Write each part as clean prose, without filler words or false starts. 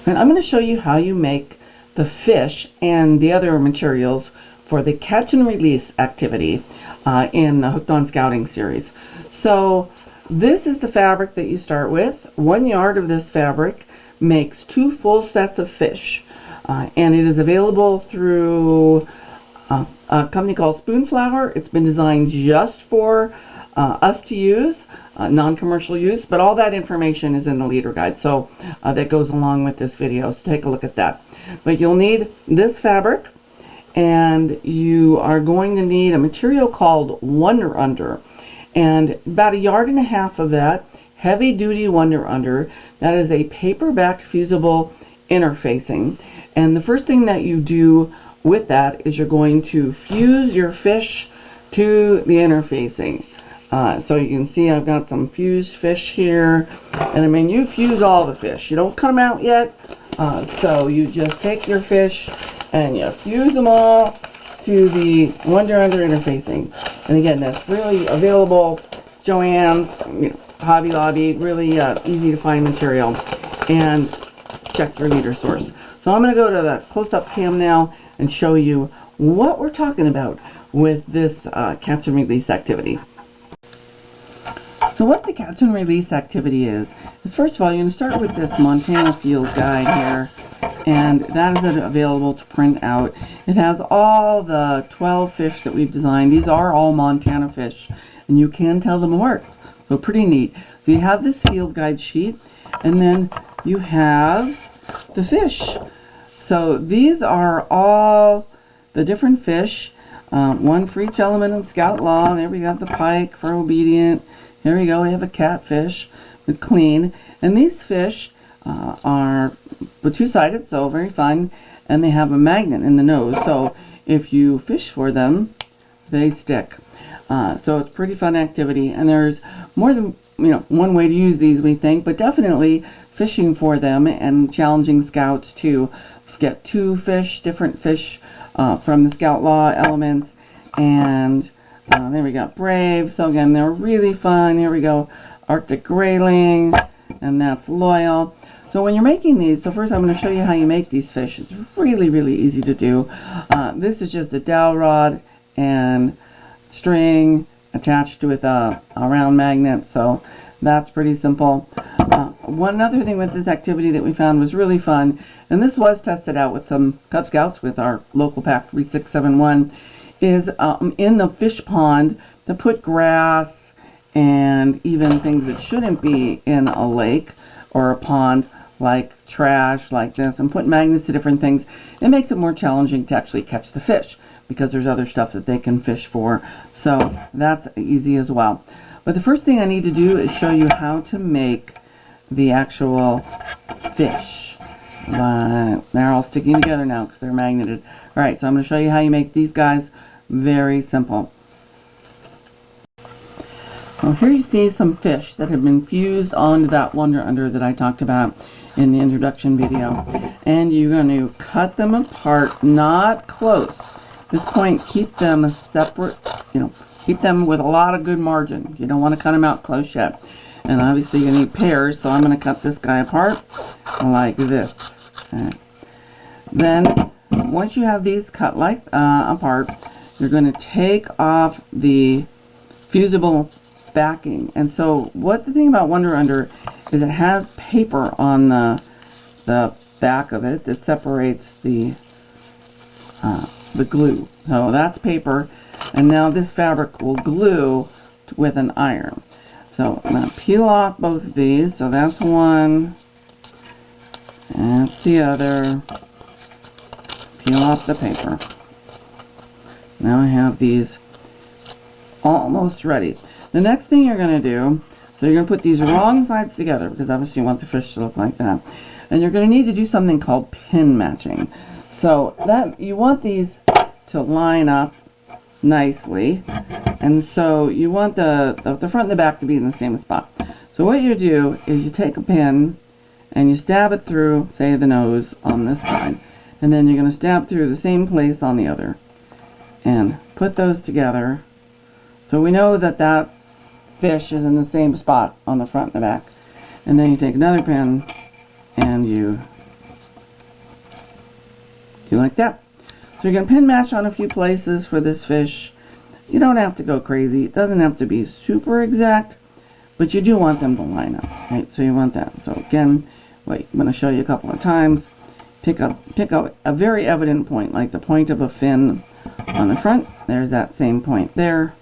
And I'm going to show you how you make the fish and the other materials for the catch and release activity in the Hooked on Scouting series. So this is the fabric that you start with. 1 yard of this fabric makes 2 full sets of fish, and it is available through a company called Spoonflower. It's been designed just for us to use, non-commercial use, but all that information is in the leader guide, so that goes along with this video, so take a look at that. But you'll need this fabric, and you are going to need a material called Wonder Under, and about 1.5 yards of that heavy duty Wonder Under. That is a paper-backed fusible interfacing, and the first thing that you do with that is you're going to fuse your fish to the interfacing. So you can see I've got some fused fish here, and I mean, you fuse all the fish, you don't cut them out yet, so you just take your fish and you fuse them all to the Wonder Under interfacing. And again, that's really available, Joann's, Hobby Lobby, really easy to find material, and check your leader source. So I'm going to go to the close-up cam now and show you what we're talking about with this catch and release activity. So what the catch and release activity is first of all, you're going to start with this Montana field guide here, and that is available to print out. It has all the 12 fish that we've designed. These are all Montana fish, and you can tell them apart. So pretty neat. So you have this field guide sheet, and then you have the fish. So these are all the different fish, one for each element in Scout Law. There we got the pike for obedient. Here we go, we have a catfish with clean. And these fish are two-sided, so very fun, and they have a magnet in the nose. So if you fish for them, they stick. So it's a pretty fun activity, and there's more than one way to use these, we think, but definitely fishing for them and challenging scouts to get 2 fish, different fish from the Scout Law elements. And there we go, Brave. So again, they're really fun. Here we go, Arctic Grayling, and that's Loyal. So when you're making these, so first I'm going to show you how you make these fish. It's really, really easy to do. This is just a dowel rod and string attached with a round magnet, so that's pretty simple. One other thing with this activity that we found was really fun, and this was tested out with some Cub Scouts with our local pack 3671, is in the fish pond to put grass and even things that shouldn't be in a lake or a pond, like trash like this, and put magnets to different things. It makes it more challenging to actually catch the fish because there's other stuff that they can fish for. So that's easy as well. But the first thing I need to do is show you how to make the actual fish. But they're all sticking together now because they're magneted. Alright, so I'm going to show you how you make these guys. Very simple. Well, here you see some fish that have been fused onto that Wonder Under that I talked about in the introduction video. And you're going to cut them apart, not close. At this point, keep them separate, keep them with a lot of good margin. You don't want to cut them out close yet. And obviously you need pairs, so I'm going to cut this guy apart like this. Okay. Then, once you have these cut like apart, you're going to take off the fusible backing. And so what the thing about Wonder Under is it has paper on the back of it that separates the glue. So that's paper, and now this fabric will glue with an iron. So I'm going to peel off both of these. So that's one, and that's the other. Peel off the paper. Now I have these almost ready. The next thing you're going to do, so you're going to put these wrong sides together, because obviously you want the fish to look like that. And you're going to need to do something called pin matching. So that you want these to line up nicely, and so you want the front and the back to be in the same spot. So what you do is you take a pin and you stab it through, say, the nose on this side, and then you're going to stab through the same place on the other and put those together so we know that that fish is in the same spot on the front and the back. And then you take another pin and you Do like that. So you're going to pin match on a few places for this fish. You don't have to go crazy. It doesn't have to be super exact, but you do want them to line up, right? So you want that. So again, wait, I'm going to show you a couple of times. Pick up a very evident point, like the point of a fin on the front. There's that same point there.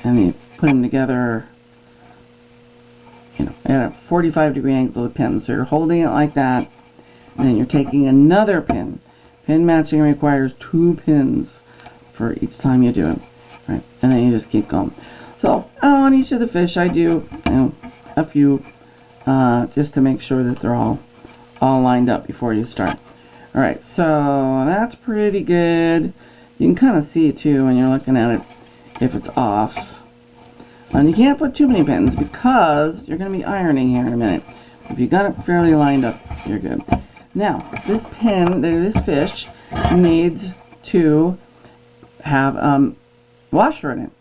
And you put them together, you know, at a 45-degree angle to the pin. So you're holding it like that, and then you're taking another pin. Pin matching requires 2 pins for each time you do it, right? And then you just keep going. So on each of the fish, I do, you know, a few, just to make sure that they're all lined up before you start. All right, so that's pretty good. You can kind of see too when you're looking at it if it's off. And you can't put too many pins because you're going to be ironing here in a minute. If you got it fairly lined up, you're good. Now, this fish needs to have washer in it.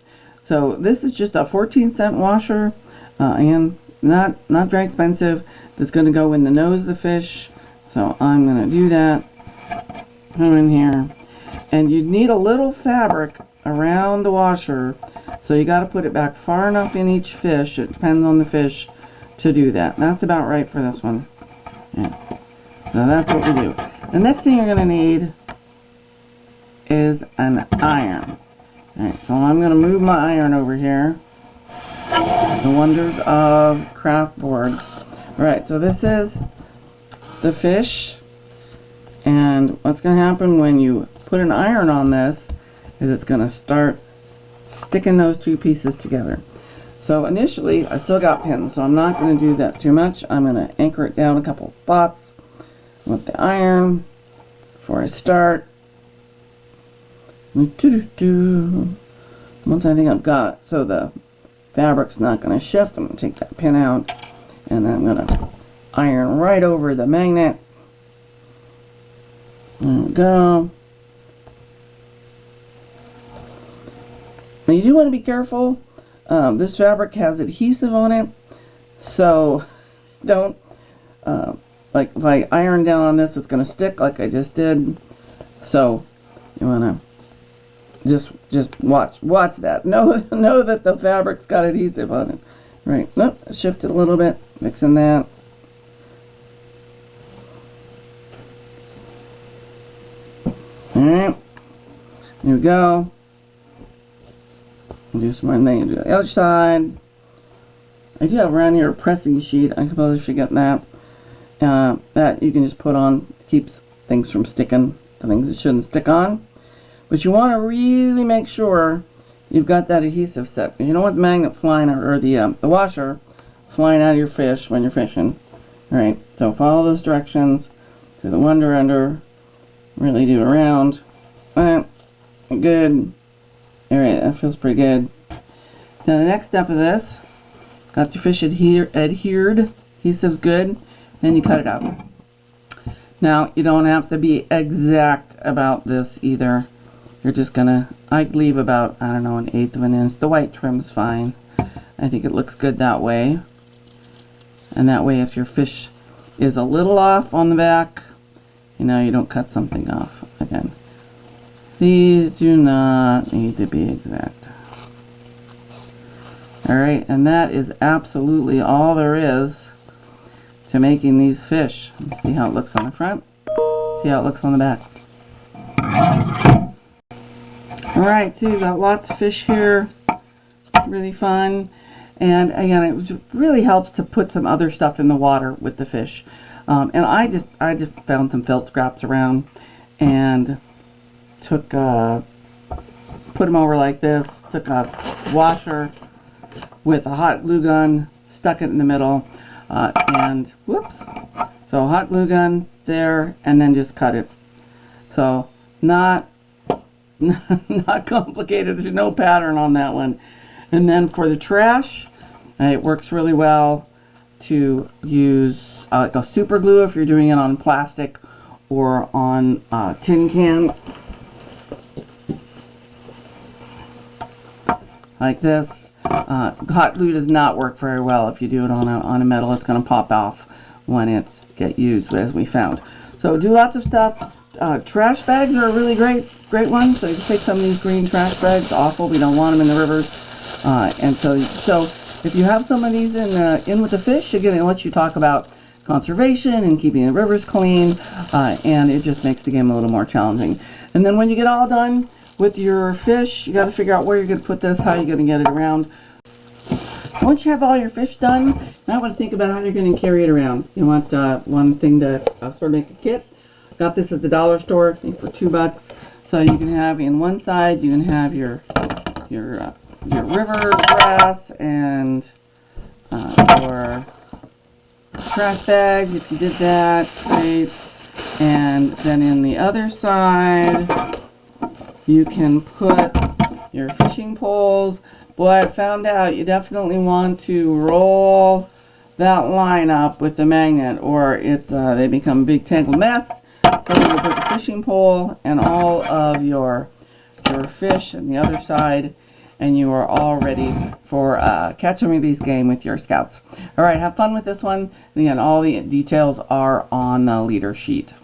So this is just a 14-cent washer, and not very expensive. That's going to go in the nose of the fish. So I'm going to do that. Put it in here. And you need a little fabric around the washer. So you got to put it back far enough in each fish. It depends on the fish to do that. That's about right for this one. Yeah. So that's what we do. The next thing you're going to need is an iron. Alright, so I'm going to move my iron over here. The wonders of craft boards. Alright, so this is the fish. And what's going to happen when you put an iron on this is it's going to start sticking those 2 pieces together. So initially, I still got pins, so I'm not going to do that too much. I'm going to anchor it down a couple spots with the iron before I start. Once I think I've got it, so the fabric's not going to shift, I'm going to take that pin out, and then I'm going to iron right over the magnet. There we go. Now you do want to be careful. This fabric has adhesive on it, so don't, like if I iron down on this, it's going to stick like I just did. So you want to just watch that. Know that the fabric's got adhesive on it. Right. Nope. Shift it a little bit. Mixing that. Alright. Here we go. Do some more thing. Do the other side. I do have around here a pressing sheet. I suppose I should get that. That you can just put on. Keeps things from sticking. The things that shouldn't stick on. But you want to really make sure you've got that adhesive set. You don't want the magnet flying, or the washer flying out of your fish when you're fishing. Alright, so follow those directions. Do the wonder under. Really do around. Alright, good. Alright, that feels pretty good. Now the next step of this, got your fish adhered. Adhesive's good. Then you cut it out. Now, you don't have to be exact about this either. You're just gonna, I leave about, I don't know, 1/8 of an inch. The white trim's fine. I think it looks good that way. And that way if your fish is a little off on the back, you know, you don't cut something off again. These do not need to be exact. Alright, and that is absolutely all there is to making these fish. See how it looks on the front? See how it looks on the back? Alright, so you've got lots of fish here. Really fun. And again, it really helps to put some other stuff in the water with the fish. And I just found some felt scraps around and took put them over like this. Took a washer with a hot glue gun, stuck it in the middle, and whoops. So hot glue gun there, and then just cut it. So not complicated. There's no pattern on that one. And then for the trash, it works really well to use like a super glue if you're doing it on plastic or on tin can. Like this. Hot glue does not work very well if you do it on a metal. It's going to pop off when it gets used, as we found. So do lots of stuff. Trash bags are a really great one. So you can take some of these green trash bags. Awful, we don't want them in the rivers. And so if you have some of these in with the fish, again, it lets you talk about conservation and keeping the rivers clean, and it just makes the game a little more challenging. And then when you get all done with your fish, you got to figure out where you're going to put this, how you're going to get it around. Once you have all your fish done, now I want to think about how you're going to carry it around. You want one thing to sort of make a kit. Got this at the dollar store, I think for $2. So you can have in one side, you can have your river grass and your trash bag, if you did that, great. And then in the other side, you can put your fishing poles. Boy, I found out you definitely want to roll that line up with the magnet, or they become a big tangled mess. So you're going to put the fishing pole and all of your fish on the other side, and you are all ready for a catch and release game with your scouts. All right, have fun with this one. And again, all the details are on the leader sheet.